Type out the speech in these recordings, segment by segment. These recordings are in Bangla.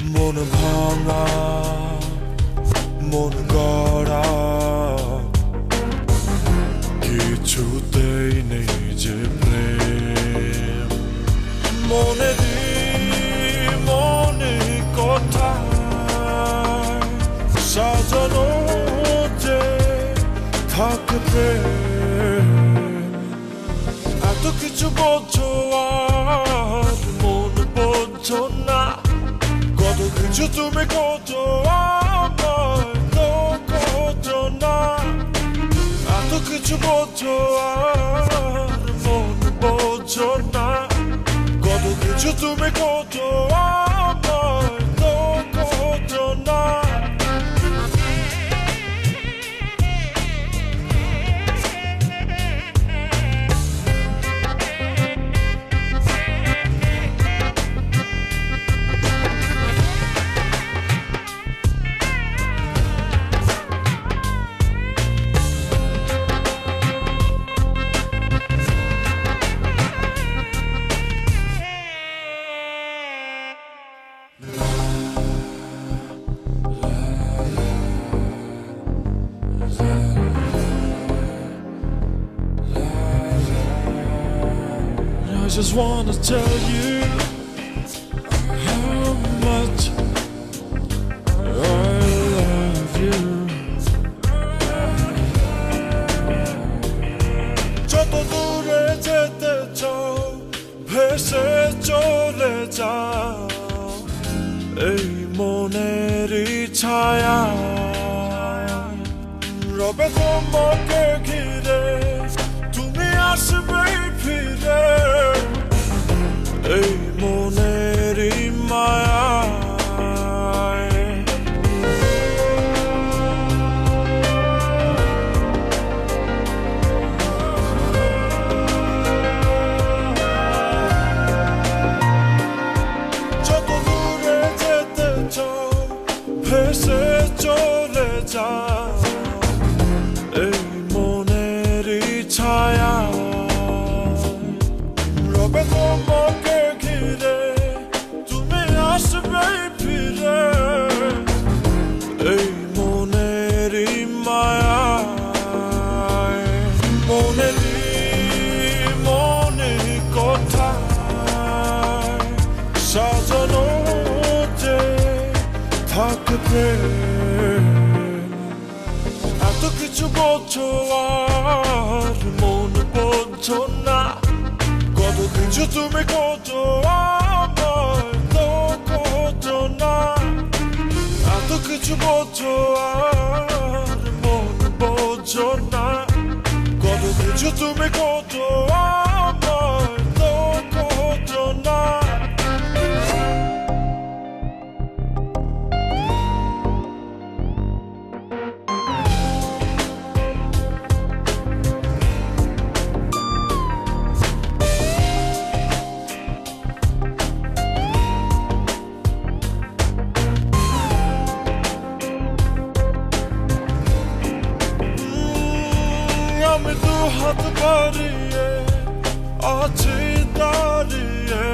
মন ভাঙা মন গড়া কিছুতেই নেই যে প্রেম মনে কথা সাজানো যে থাকে প্রেম এত কিছু বোঝো আর মন বোঝো না কত কিছু তুমি করছো আমার তো করছো না এত কিছু বোঝো আর মন বোঝো না কত কিছু তুমি করছো আমার তো করছো না I just wanna tell you how much I love you. যত দূরে যেতে চাও ভেসে চলে যাও এই মনেরই ছায়া রবে তোমাকে ঘিরে তুমি আসবে ফিরে এই মনেরই মায়ায় যত দূরে যেতে চাও ভেসে চলে যাও এই মনেরই ছায়া রবে তোমাকে ঘিরে তুমি আসবে ফিরে এই মনেরই মায়ায় মনে কথা সাজানো যে থাকে প্রেম এত কিছু বোঝো আর মন বোঝো না কত কিছু তুমি করছো আমার তো করছো না এত কিছু বোঝো আর মন বোঝো না কত কিছু তুমি করছো আমার তো করছো না আমি দু হাত বাড়িয়ে আছি দাঁড়িয়ে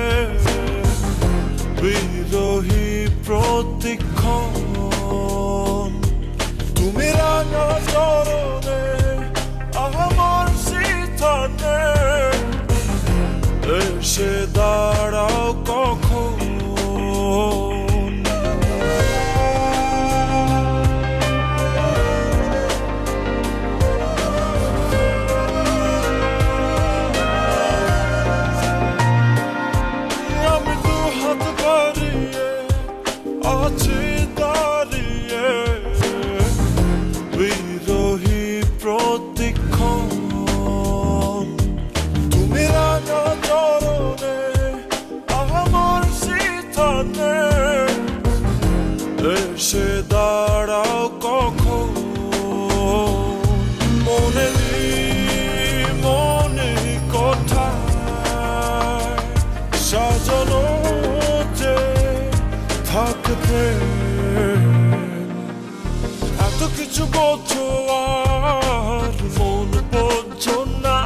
বিরোহী প্রতিক্ষণ তুমি রাঙা চরণে আমার সিথানে এসে দাঁড়াও কখন আছি দাঁড়িয়ে বিরোহী প্রতিক্ষণ তুমি রাঙা চরণে আমার সিথানে এসে দাঁড়াও কখন মনে কথা সাজানো যে থাকে প্রেম এত কিছু বোঝো আর মন বোঝো না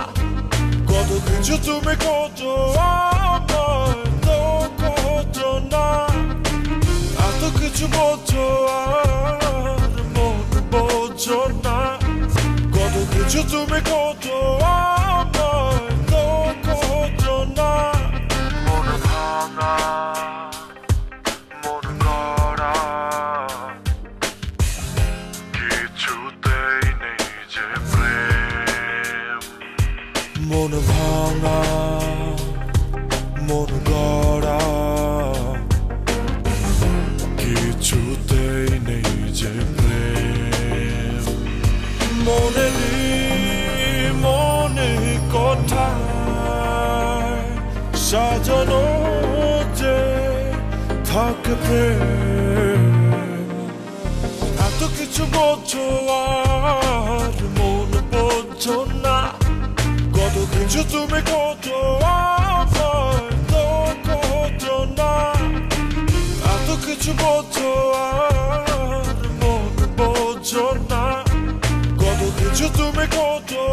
কত কিছু তুমি করছো আমার তো করছো না এত কিছু বোঝো আর মন বোঝো না, কত কিছু তুমি করছো আমায় তো করছো না। মন ভাঙা মন গড়া কিছুতেই নেই যে প্রেম, মন ভাঙা মন গড়া কিছুতেই নেই যে প্রেম। মনে কোথায় সাজানো যে থাকে প্রেম, এত কিছু বোঝো আর মন বোঝো না, কত কিছু তুমি করছো আমায় তো করছো না। এত কিছু বোঝো আর মন বোঝো না, কত কিছু তুমি করছো